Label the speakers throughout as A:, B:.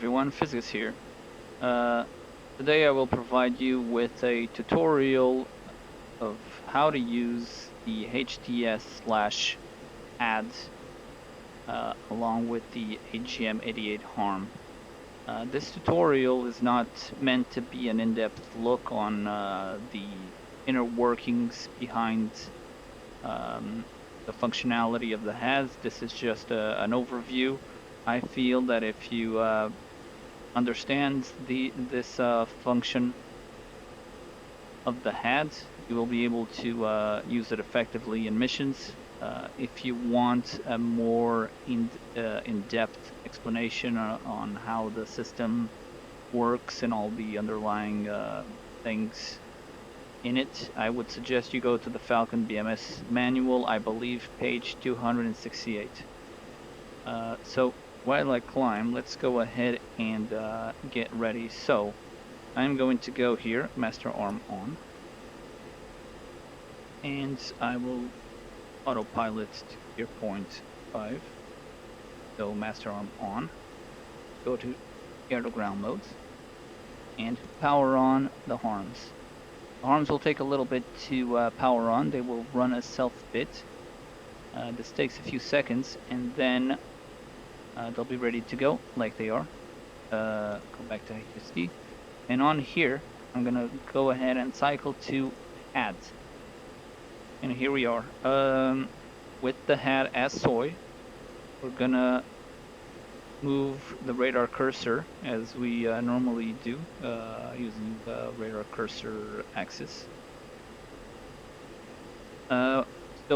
A: everyone, Physics here. Today I will provide you with a tutorial of how to use the HTS/AD along with the AGM-88 HARM. This tutorial is not meant to be an in-depth look on the inner workings behind the functionality of the HADs. This is just an overview. I feel that if you understand this function of the HADs, you will be able to use it effectively in missions. If you want a more in-depth explanation on how the system works and all the underlying things in it, I would suggest you go to the Falcon BMS manual, I believe page 268. So while I climb, let's go ahead and get ready. So I'm going to go here, master arm on, and I will autopilot to gear point 5. So master arm on, go to air to ground mode, and power on the harms. The harms will take a little bit to power on. They will run a self-bit. This takes a few seconds, and then they'll be ready to go, like they are. Go back to HTC. And on here, I'm going to go ahead and cycle to HAD. And here we are. With the HAD as soy, we're going to move the radar cursor as we normally do, using the radar cursor axis. So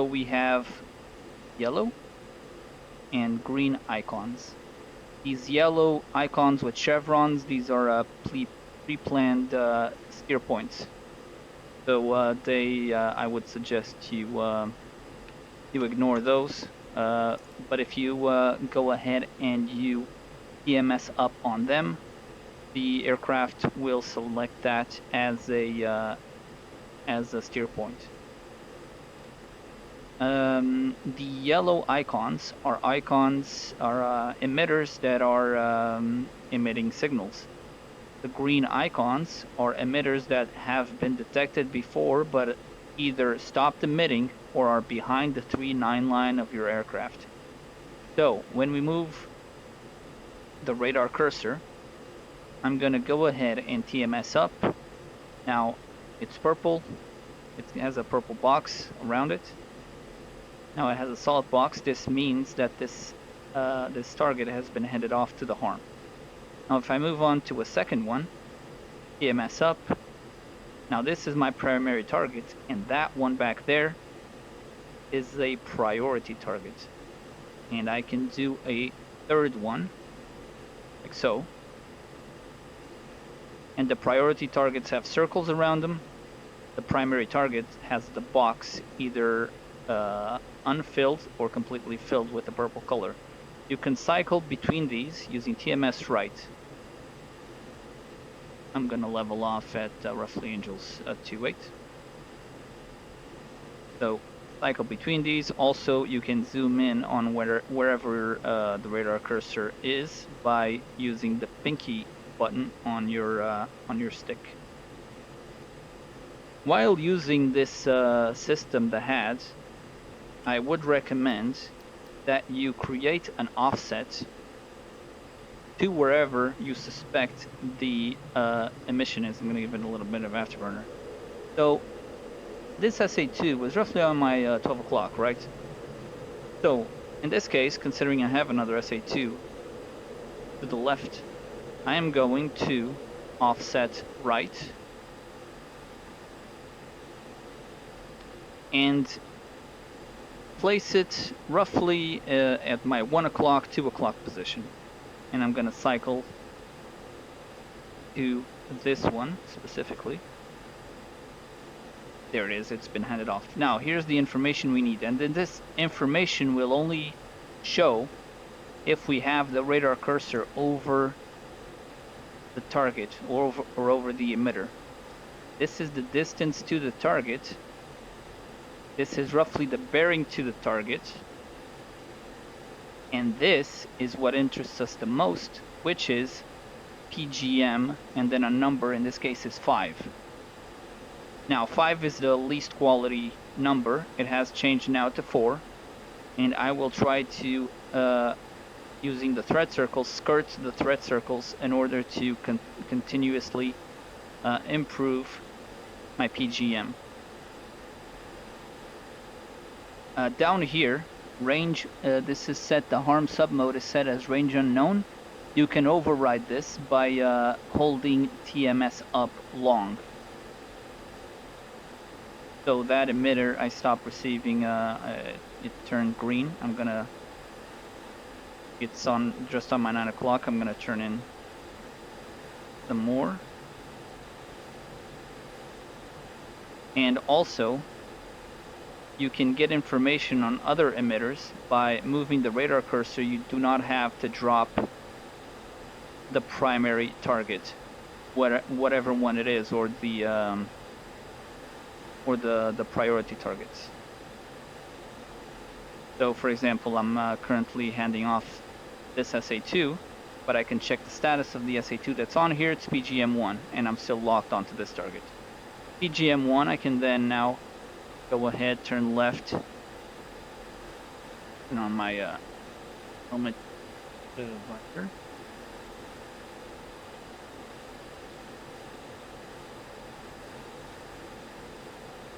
A: we have yellow and green icons. These yellow icons with chevrons, these are pre-planned steer points. So I would suggest you ignore those. But if you go ahead and you EMS up on them, the aircraft will select that as a steer point. The yellow icons are emitters that are emitting signals. The green icons are emitters that have been detected before but either stopped emitting or are behind the 3-9 line of your aircraft. So when we move the radar cursor, I'm going to go ahead and TMS up. Now it's purple. It has a purple box around it. Now it has a solid box. This means that this target has been handed off to the harm. Now if I move on to a second one, TMS up. Now this is my primary target, and that one back there is a priority target. And I can do a third one, like so. And the priority targets have circles around them. The primary target has the box either unfilled or completely filled with the purple color. You can cycle between these using TMS right. I'm going to level off at roughly Angels 2.8. So cycle between these. Also, you can zoom in on wherever the radar cursor is by using the pinky button on your stick. While using this system, the HAD, I would recommend that you create an offset to wherever you suspect the emission is. I'm going to give it a little bit of afterburner. So this SA2 was roughly on my 12 o'clock, right? So in this case, considering I have another SA2 to the left, I am going to offset right and place it roughly at my 1 o'clock, 2 o'clock position. And I'm going to cycle to this one specifically. There it is, it's been handed off. Now here's the information we need, and then this information will only show if we have the radar cursor over the target or over the emitter. This is the distance to the target. This is roughly the bearing to the target. And this is what interests us the most, which is PGM and then a number, in this case is 5. Now 5 is the least quality number. It has changed now to 4, and I will try to using the thread circles, skirt the thread circles in order to continuously improve my PGM. Down here, range, this is set, the harm submode is set as range unknown. You can override this by holding TMS up long. So that emitter I stopped receiving, it turned green. I'm gonna, it's on just on my 9 o'clock. I'm gonna turn in some more. And also, you can get information on other emitters by moving the radar cursor. You do not have to drop the primary target, whatever one it is, or the priority targets. So for example, I'm currently handing off this SA2, but I can check the status of the SA2 that's on here. It's PGM1, and I'm still locked onto this target. PGM1, I can then now go ahead, turn left, and on my helmet visor.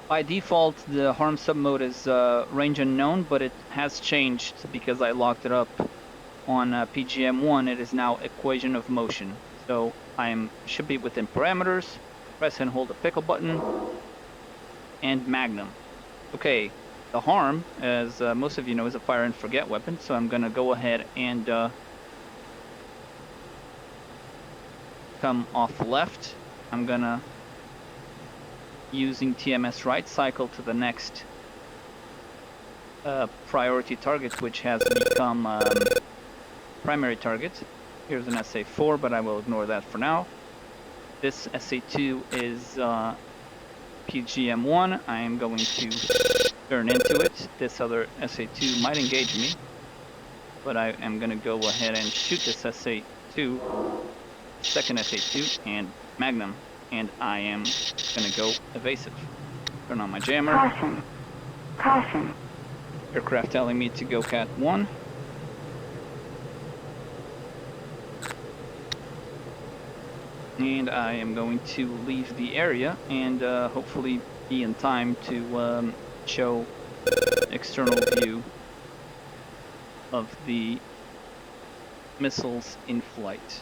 A: By default, the harm submode is range unknown, but it has changed because I locked it up on PGM1. It is now equation of motion. So I should be within parameters. Press and hold the pickle button, and magnum. Okay, the harm, as most of you know, is a fire and forget weapon. So I'm gonna go ahead and come off left. I'm gonna, using TMS right, cycle to the next priority target, which has become primary target. Here's an SA4, but I will ignore that for now. This SA2 is PGM1. I am going to turn into it. This other SA2 might engage me, but I am going to go ahead and shoot this SA2, second SA2, and magnum. And I am gonna go evasive. Turn on my jammer.
B: Caution. Caution.
A: Aircraft telling me to go Cat 1. And I am going to leave the area and hopefully be in time to show external view of the missiles in flight.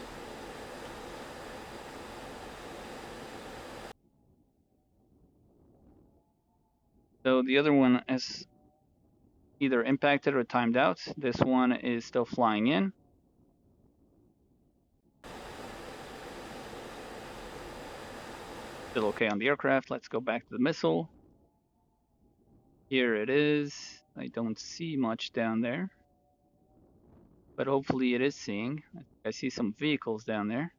A: So the other one has either impacted or timed out. This one is still flying in. Still okay on the aircraft. Let's go back to the missile. Here it is. I don't see much down there, but hopefully it is seeing. I see some vehicles down there.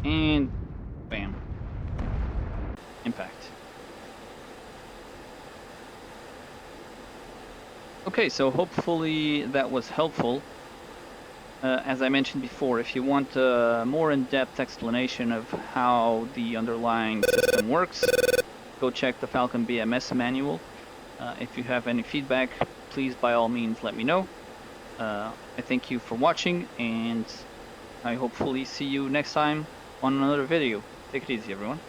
A: And bam. Impact. Okay, so hopefully that was helpful. As I mentioned before, if you want a more in-depth explanation of how the underlying system works, go check the Falcon BMS manual. If you have any feedback, please by all means let me know. I thank you for watching, and I hopefully see you next time on another video. Take it easy, everyone.